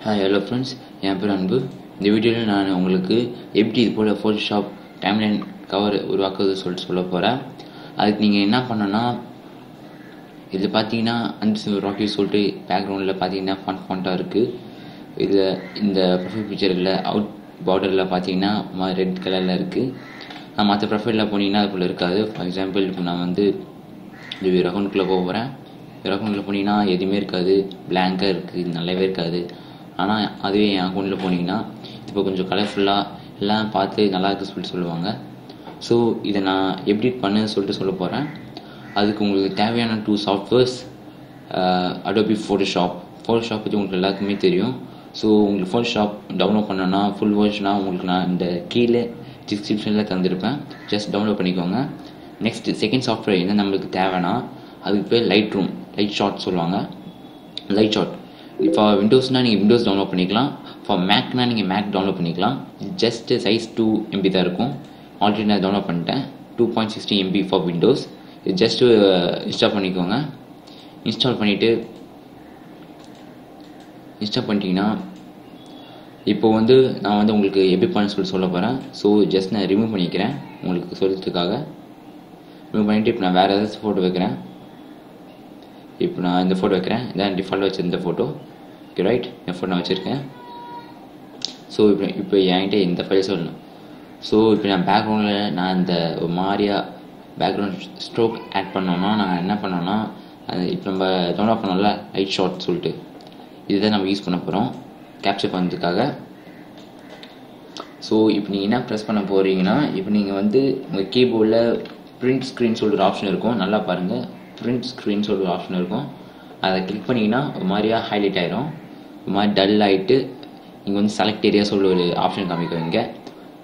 Hi hello friends, என் பேர் அன்பு. இந்த வீடியோவில் நான் உங்களுக்கு எப்படி இது போல் ஃபோட்டோஷாப் டைம்லைன் கவர் உருவாக்குறது சொல்ல போகிறேன். அதுக்கு நீங்கள் என்ன பண்ணணும்னா, இதில் பார்த்தீங்கன்னா ராக்கி சொல்லிட்டு பேக்ரவுண்டில் பார்த்தீங்கன்னா ஃபாண்ட்டாக இருக்குது. இதில் இந்த ப்ரொஃபைல் பிக்சரில் அவுட் பார்டரில் பார்த்தீங்கன்னா ரெட் கலரில் இருக்குது. மற்ற ப்ரொஃபைலில் போனீங்கன்னா அது போல் இருக்காது. ஃபார் எக்ஸாம்பிள் இப்போ நான் வந்து இது அக்கௌண்ட்டுக்குள்ளே போகிறேன். அக்கௌண்ட்டில் போனீங்கன்னா எதுவுமே இருக்காது, பிளாங்காக இருக்குது, நல்லாவே இருக்காது. ஆனால் அதுவே என் அக்கௌண்ட்டில் போனீங்கன்னா இப்போ கொஞ்சம் கலர்ஃபுல்லாக எல்லாம் பார்த்து நல்லா இருக்குன்னு சொல்லுவாங்க. ஸோ இதை நான் எப்படி பண்ணுன்னு சொல்ல போகிறேன். அதுக்கு உங்களுக்கு தேவையான 2 சாஃப்ட்வேர்ஸ், அடோபி ஃபோட்டோஷாப் பற்றி உங்களுக்கு எல்லாருக்குமே தெரியும். ஸோ உங்களுக்கு ஃபோட்டோஷாப் டவுன்லோட் பண்ணோன்னா ஃபுல் வெர்ஷனாக உங்களுக்கு நான் இந்த கீழே டிஸ்கிரிப்ஷனில் தந்துருப்பேன். ஜஸ்ட் டவுன்லோட் பண்ணிக்கோங்க. நெக்ஸ்ட் செகண்ட் சாஃப்ட்வேர் என்ன நம்மளுக்கு தேவைன்னா, அதுக்கு பேர் லைட் ஷாட் சொல்லுவாங்க. லைட் ஷாட் இப்போ விண்டோஸ்னால் நீங்கள் விண்டோஸ் டவுன்லோட் பண்ணிக்கலாம். ஃபார் மேக்னால் நீங்கள் மேக் டவுன்லோட் பண்ணிக்கலாம். ஜஸ்ட் சைஸ் 2 MB தான் இருக்கும். ஆல்ரெடி நான் டவுன்லோட் பண்ணிட்டேன். 2.60 MB ஃபார் விண்டோஸ். இது ஜஸ்ட்டு இன்ஸ்டால் பண்ணிக்கோங்க. இன்ஸ்டால் பண்ணிட்டீங்கன்னா இப்போ வந்து நான் வந்து உங்களுக்கு எப்படி பண்ண சொல்ல போகிறேன். ஸோ ஜஸ்ட் நான் ரிமூவ் பண்ணிக்கிறேன் உங்களுக்கு சொல்கிறதுக்காக. ரிமூவ் பண்ணிவிட்டு இப்போ நான் வேறு ஏதாச்சும் ஃபோட்டோ வைக்கிறேன். இப்போ நான் இந்த ஃபோட்டோ வைக்கிறேன். இதான் டிஃபால்ட் வச்சுருந்த ஃபோட்டோ. ஓகே ரைட், என் ஃபோட்டோ நான் வச்சுருக்கேன். ஸோ இப்போ என்கிட்ட இந்த ஃபைல் சொல்லணும். ஸோ இப்போ நான் பேக்ரவுண்டில் நான் இந்த மாதிரியா பேக்ரவுண்ட் ஸ்ட்ரோக் ஆட் பண்ணோன்னா நான் என்ன பண்ணோன்னா, அது இப்போ நம்ம டவுன்லோட் பண்ணோம்ல லைட் ஷாட் சொல்லிட்டு, இதுதான் நம்ம யூஸ் பண்ண போகிறோம் கேப்சர் பண்ணுறதுக்காக. ஸோ இப்போ நீங்கள் என்ன ப்ரெஸ் பண்ண போகிறீங்கன்னா, இப்போ நீங்கள் வந்து உங்கள் கீபோர்டில் பிரிண்ட் ஸ்க்ரீன் சொல்லிட்டு ஒரு ஆப்ஷன் இருக்கும். நல்லா பாருங்கள், பிரிண்ட் ஸ்க்ரீன் சொல்லிட்டு ஒரு ஆப்ஷன் இருக்கும். அதை கிளிக் பண்ணிங்கன்னா ஒரு மாதிரியாக ஹைலைட் ஆகிடும். ஒரு மாதிரி டல் ஆகிட்டு நீங்கள் வந்து செலக்ட் ஏரியா சொல்லி ஒரு ஆப்ஷன் காமிக்குவீங்க.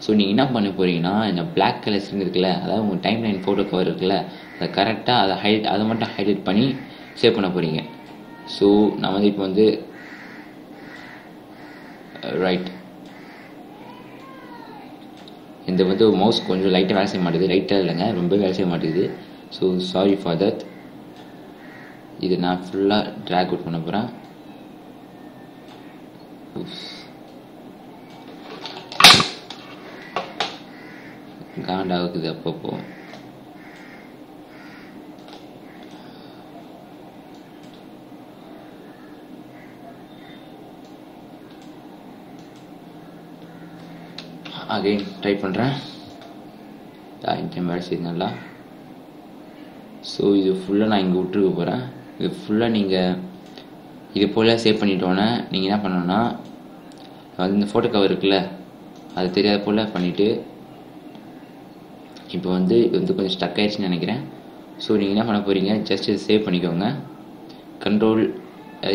ஸோ நீங்கள் என்ன பண்ண போகிறீங்கன்னா, இந்த பிளாக் கலர் ஸ்க்ரீன் இருக்குல்ல, அதாவது உங்கள் டைம்லைன் ஃபோட்டோ கவர் இருக்குல்ல, அதை கரெக்டாக அதை மட்டும் ஹைலைட் பண்ணி சேவ் பண்ண போகிறீங்க. ஸோ நான் வந்து இப்போ வந்து ரைட் இந்த வந்து மவுஸ் கொஞ்சம் லைட்டாக வேலை செய்ய மாட்டேங்குது. லைட்டாக இல்லைங்க, ரொம்ப வேலை செய்ய மாட்டேங்குது. So sorry for that. இது நான் ஃபுல்லாக ட்ராக் அவுட் பண்ண போகிறேன். காண்டாகுது அப்பப்போ. அகைன் ட்ரை பண்ணுறேன். வேலை செய்யுது நல்லா. ஸோ இது ஃபுல்லாக நான் இங்கே விட்டுருக்க போகிறேன். இது ஃபுல்லாக நீங்கள் இது போல் சேவ் பண்ணிட்டோன்னே நீங்கள் என்ன பண்ணணுன்னா, அது இந்த ஃபோட்டோ கவர் இருக்குல்ல, அது தெரியாத போல் பண்ணிவிட்டு, இப்போ வந்து இது வந்து கொஞ்சம் ஸ்டக் ஆகிடுச்சின்னு நினைக்கிறேன். ஸோ நீங்கள் என்ன பண்ண போகிறீங்க, ஜஸ்ட் இது சேவ் பண்ணிக்கோங்க.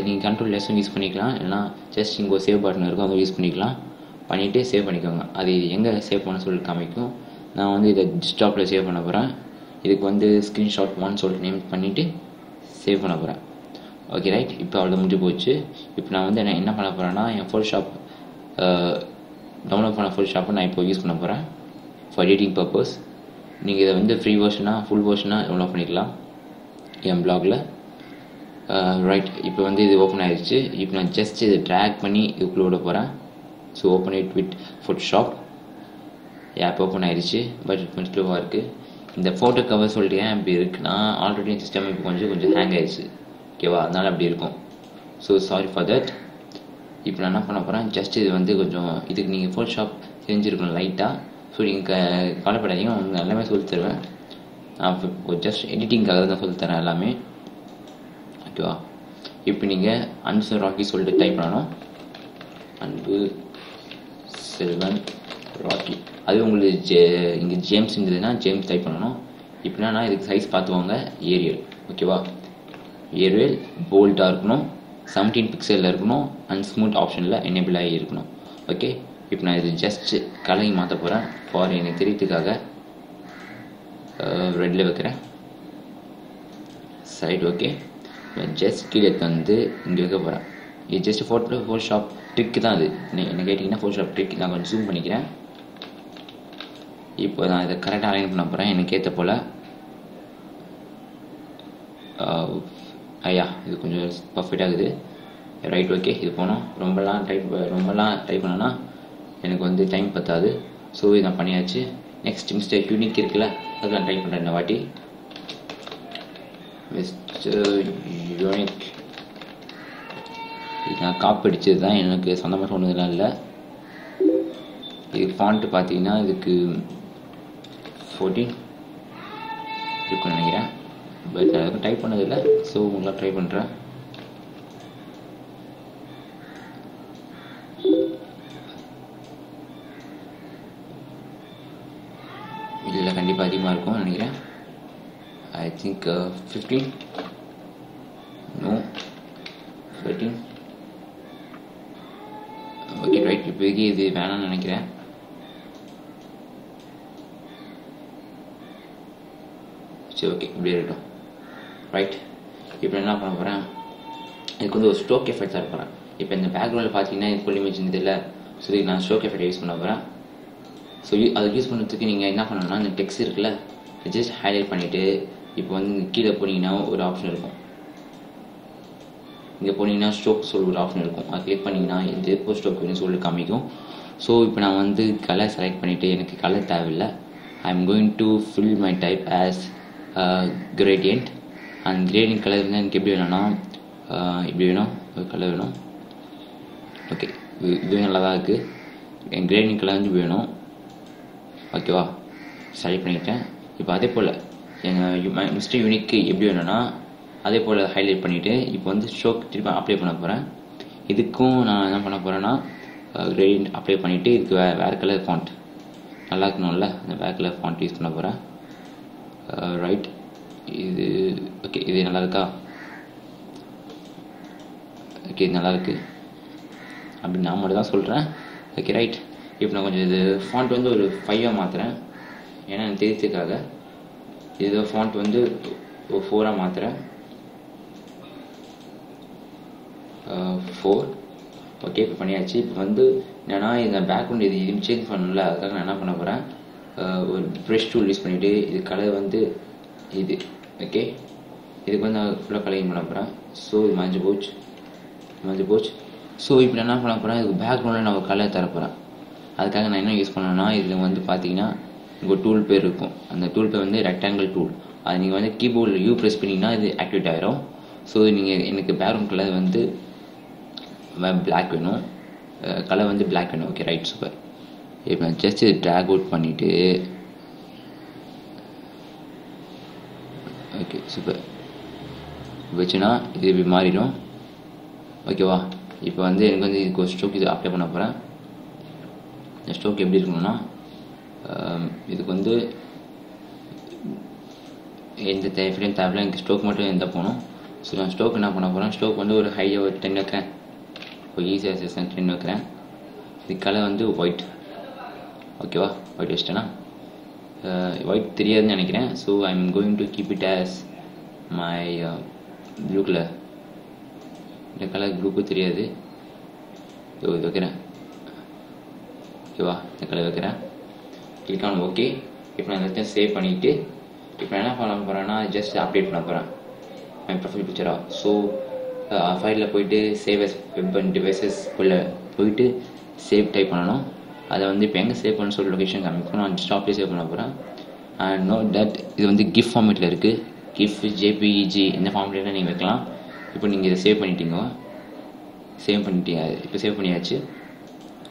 நீங்கள் கண்ட்ரோல் லெஸ்ஸும் யூஸ் பண்ணிக்கலாம், இல்லைனா ஜஸ்ட் இங்கே ஒரு சேவ் பட்டன் இருக்கும், அதை யூஸ் பண்ணிக்கலாம். பண்ணிவிட்டு சேவ் பண்ணிக்கோங்க. அது எங்கே சேவ் பண்ண சொல்லி காமிக்கும். நான் வந்து இதை டெஸ்க்டாப்பில் சேவ் பண்ண போகிறேன். இதுக்கு வந்து ஸ்க்ரீன்ஷாட் 1 சொல்லிட்டு நேம் பண்ணிவிட்டு சேவ் பண்ண போகிறேன். ஓகே ரைட், இப்போ அவ்வளோ முடிஞ்சு போச்சு. இப்போ நான் வந்து என்ன பண்ண போகிறேன்னா, என் ஃபோட்டோஷாப் டவுன்லோட் பண்ண ஃபோட்டோஷாப்பை நான் இப்போ யூஸ் பண்ண போகிறேன் ஃபார் எடிட்டிங் பர்பஸ். நீங்கள் இதை வந்து ஃப்ரீ வெர்ஷனாக ஃபுல் வெர்ஷனாக டவுன்லோட் பண்ணிக்கலாம் என் பிளாகில். ரைட், இப்போ வந்து இது ஓப்பன் ஆகிடுச்சு. இப்போ நான் ஜஸ்ட் இதை ட்ராக் பண்ணி இதுக்குள்ளே விட போகிறேன். So open it with Photoshop. App open ஆகிடுச்சு, பட் கொஞ்சம் ஸ்லோவாக இருக்குது. இந்த ஃபோட்டோ கவர் சொல்லிட்டு ஏன் அப்படி இருக்குன்னா, ஆல்ரெடி சிஸ்டம் இப்போ கொஞ்சம் ஹேங் ஆகிடுச்சு. ஓகேவா, அதனால் அப்படி இருக்கும். So sorry for that. இப்போ நான் என்ன பண்ண போகிறேன், ஜஸ்ட் இது வந்து கொஞ்சம் இதுக்கு நீங்கள் ஃபோட்டோஷாப் தெரிஞ்சிருக்கணும் லைட்டாக. ஸோ நீங்கள் கவலைப்படாதீங்க, உங்களுக்கு எல்லாமே சொல்லித்தருவேன். நான் இப்போ ஜஸ்ட் எடிட்டிங்காக தான் சொல்லித்தரேன் எல்லாமே. ஓகேவா, இப்போ நீங்கள் அன்பு ராக்கி சொல்லிட்டு டைப் பண்ணணும். அன்பு செல்வன் ராக்கி. அது உங்களுக்கு இங்கே ஜேம்ஸ் இருந்ததுன்னா ஜேம்ஸ் டைப் பண்ணணும். இப்படின்னா இதுக்கு சைஸ் பார்த்துவாங்க. ஏரியல், ஓகேவா, ஏரியல் போல்டாக இருக்கணும், 17 பிக்சலில் இருக்கணும், அண்ட் ஸ்மூத் ஆப்ஷனில் எனேபிள் ஆகி இருக்கணும். ஓகே, இப்போ நான் இது ஜஸ்ட் கலரை மாற்ற போகிறேன். ஃபார் எனக்கு தெரியறதுக்காக ரெட்டில் வைக்கிறேன். சைட் ஓகே, ஜஸ்ட் கீழே வந்து இங்கே வைக்க போகிறேன். இது ஜஸ்ட் ஃபோட்டோஷாப் ட்ரிக்கு தான். அது என்ன கேட்டிங்கன்னா ஃபோட்டோஷாப் ட்ரிக். நான் கொஞ்சம் ஜூம் பண்ணிக்கிறேன். இப்போ நான் இதை கரெக்டாக அலைன் பண்ண போகிறேன் எனக்கு ஏற்ற போல். ஐயா இது கொஞ்சம் பர்ஃபெக்ட் ஆகுது. ரைட் ஓகே இது போனோம். ரொம்பலாம் டைப் பண்ணனா எனக்கு வந்து டைம் பத்தாது. ஸோ இது நான் பண்ணியாச்சு. நெக்ஸ்ட் மிஸ்டர் யூனிக் இருக்குல்ல, அது நான் டைப் பண்ணுறேன் இந்த வாட்டி. மிஸ்டர் யூனிக் இது நான் காப்பி அடிச்சது தான், எனக்கு சொந்தமாக சொன்னதுலாம் இல்லை. இது ஃபாண்ட்டு பார்த்தீங்கன்னா இதுக்கு 14 இருக்குன்னு நினைக்கிறேன். பட் அதுக்கு டைப் பண்ணதில்லை. ஸோ உங்களாக ட்ரை பண்ணுறேன். இதில் கண்டிப்பாக அதிகமாக இருக்கும்னு நினைக்கிறேன். I think 15 no 13 okay right. இப்போதைக்கு இது வேணாம்னு நினைக்கிறேன். சரி ஓகே இப்படி இருக்கட்டும். ரைட் இப்போ என்ன பண்ண போகிறேன், இதுக்கு வந்து ஒரு ஸ்ட்ரோக் எஃபெக்ட் தர போகிறேன். இப்போ இந்த பேக்ரவுண்டில் பார்த்தீங்கன்னா இது ஃபுல் இமேஜ் இருந்ததில்ல, ஸோ இதுக்கு நான் ஸ்ட்ரோக் எஃபெக்ட் யூஸ் பண்ண போகிறேன். ஸோ அதை யூஸ் பண்ணுறதுக்கு நீங்கள் என்ன பண்ணணும்னா, இந்த டெக்ஸ்ட் இருக்குல்ல ஜஸ்ட் ஹைலைட் பண்ணிவிட்டு இப்போ வந்து கீழே போனீங்கன்னா ஒரு ஆப்ஷன் இருக்கும். இங்கே போனீங்கன்னா ஸ்ட்ரோக் சொல்லி ஒரு ஆப்ஷன் இருக்கும். அது கிளிக் பண்ணிங்கன்னா இது எப்போ ஸ்ட்ரோக் வேணும்னு சொல்லி காமிக்கும். ஸோ இப்போ நான் வந்து கலர் செலக்ட் பண்ணிவிட்டு எனக்கு கலர் தேவையில்லை. I am going to fill my type as gradient. அந்த கிரேடியன்ட் கலர் வந்து எனக்கு எப்படி வேணும்னா இப்படி வேணும், ஒரு கலர் வேணும். ஓகே இதுவே நல்லா தான் இருக்குது. என் கிரேடியன்ட் கலர் வந்து வேணும். ஓகேவா, செலக்ட் பண்ணிட்டேன். இப்போ அதே போல் எங்கள் மிஸ்டர் யூனிக்கு எப்படி வேணும்னா அதே போல் ஹைலைட் பண்ணிவிட்டு இப்போ வந்து ஸ்ட்ரோக் திருப்பி அப்ளை பண்ண போகிறேன். இதுக்கும் நான் என்ன பண்ண போகிறேன்னா கிரேடியன்ட் அப்ளை பண்ணிவிட்டு இதுக்கு வேறு கலர் ஃபாண்ட் நல்லா இருக்கணும்ல, அந்த வேறு கலர் ஃபாண்ட் யூஸ் பண்ண போகிறேன். ரைட் இது ஓகே இது நல்லா இருக்கா? ஓகே இது நல்லாயிருக்கு அப்படின்னு நான் மட்டும் தான் சொல்கிறேன். Okay right. இப்போ நான் கொஞ்சம் இது ஃபாண்ட் வந்து ஒரு 5 மாற்றுறேன், ஏன்னா எனக்கு தெரிஞ்சதுக்காக. இது ஃபாண்ட் வந்து ஒரு 4 மாற்றுறேன். 4 ஓகே இப்போ பண்ணியாச்சு. இப்போ வந்து என்னென்னா இந்த பேக்ரவுண்ட் இது சேஞ்ச் பண்ணல, அதுக்காக நான் என்ன பண்ண போகிறேன், ஒரு ப்ரெஷ் டூல் யூஸ் பண்ணிவிட்டு இது கலர் வந்து இது ஓகே இதுக்கு வந்து நான் ஃபுல்லாக கலரிங் பண்ண போகிறேன். ஸோ இது மஞ்சள் போச்சு. ஸோ இப்போ நான் என்ன பண்ண போகிறேன், இதுக்கு பேக்ரவுண்டில் நான் ஒரு கலர் தரப்போகிறேன். அதுக்காக நான் என்ன யூஸ் பண்ணேன்னா இதில் வந்து பார்த்தீங்கன்னா இங்கே ஒரு டூல் பேர் இருக்கும். அந்த டூல் பேர் வந்து ரெக்டாங்கிள் டூல். அது நீங்கள் வந்து கீபோர்டில் யூ ப்ரெஸ் பண்ணிங்கன்னா இது ஆக்டிவேட் ஆகிரும். ஸோ நீங்கள் எனக்கு பேக்ரவுண்ட் கலர் வந்து பிளாக் வேணும், கலர் வந்து பிளாக் வேணும். Okay right super. இப்போ நான் ஜஸ்ட் ட்ராக் அவுட் பண்ணிவிட்டு ஓகே சூப்பர் வச்சுன்னா இது இப்படி மாறிடும். ஓகேவா, இப்போ வந்து எனக்கு வந்து இதுக்கு ஒரு ஸ்ட்ரோக் இது அப்ளை பண்ண போகிறேன். இந்த ஸ்ட்ரோக் எப்படி இருக்கணும்னா இதுக்கு வந்து எந்த தேவையில்லை, எனக்கு ஸ்ட்ரோக் மட்டும் எந்த போகணும். ஸோ நான் ஸ்ட்ரோக் என்ன பண்ண போகிறேன், ஸ்ட்ரோக் வந்து ஒரு ஹையாக ஒரு 10 வைக்கிறேன். இப்போ ஈஸியாக 10 வைக்கிறேன். இது கலர் வந்து ஒயிட். ஓகேவா, ஒயிட் வச்சிட்டேன்னா ஒயிட் தெரியாதுன்னு நினைக்கிறேன். So I am going to keep it as my blue colour. இந்த கலர் ப்ளூக்கு தெரியாது. இது வைக்கிறேன். ஓகேவா, இந்த கலர் வைக்கிறேன். Click on okay. இப்போ நான் எல்லாத்தையும் சேவ் பண்ணிவிட்டு இப்போ என்ன பண்ண போகிறேன்னா ஜஸ்ட் அப்டேட் பண்ண போகிறேன் என் ப்ரொஃபைல் பிக்சராக. ஸோ ஃபைலில் போயிட்டு சேவ் அஸ் வெப் அண்ட் டிவைசஸ்க்குள்ளே போயிட்டு சேவ் டைப் பண்ணணும். அதை வந்து இப்போ எங்கே சேவ் பண்ண சொல்லி லொக்கேஷன் காமிக்கும். நான் ஸ்டாப்லேயே சேவ் பண்ண போகிறேன். அண்ட் நோட் தட் இது வந்து கிஃப்ட் ஃபார்மேட்டில் இருக்குது. கிஃப்ட் ஜேபிஇஜி இந்த ஃபார்மேட்டில் நீங்கள் வைக்கலாம். இப்போ நீங்கள் இதை சேவ் பண்ணிட்டீங்க. இப்போ சேவ் பண்ணியாச்சு.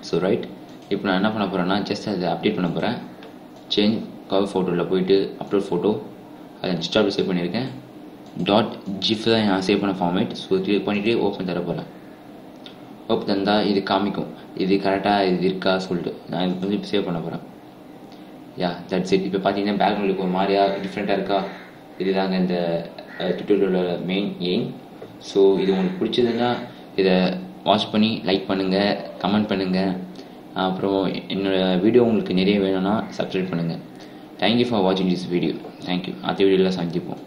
So right. இப்போ நான் என்ன பண்ண போகிறேன்னா ஜஸ்ட் அதை அப்டேட் பண்ண போகிறேன். சேஞ்ச் கவர் ஃபோட்டோவில் போயிட்டு அப்லோட் ஃபோட்டோ அதை இன்ஸ்டாவில் சேவ் பண்ணியிருக்கேன். .gif தான் நான் சேவ் பண்ண ஃபார்மேட். ஸோ கிளிக் பண்ணிவிட்டு ஓப்பன் தர போகிறேன். ஓப்பன் தந்தால் இது காமிக்கும், இது கரெக்டாக இது இருக்கா சொல்லிட்டு. நான் இது வந்து இப்போ சேவ் பண்ண போகிறேன். Yeah that's it. இப்போ பார்த்தீங்கன்னா பேக்ரவுண்டுக்கு ஒரு மாதிரியா டிஃப்ரெண்ட்டாக இருக்கா? இதுதாங்க இந்த ட்யூட்டோரியலோட மெயின் எய்ம். ஸோ இது உங்களுக்கு பிடிச்சதுன்னா இதை வாட்ச் பண்ணி லைக் பண்ணுங்கள், கமெண்ட் பண்ணுங்கள். அப்புறம் என்னோடய வீடியோ உங்களுக்கு நிறைய வேணும்னா சப்ஸ்கிரைப் பண்ணுங்கள். தேங்க்யூ ஃபார் வாட்சிங் திஸ் வீடியோ. தேங்க்யூ. அடுத்த வீடியோவில் சந்திப்போம்.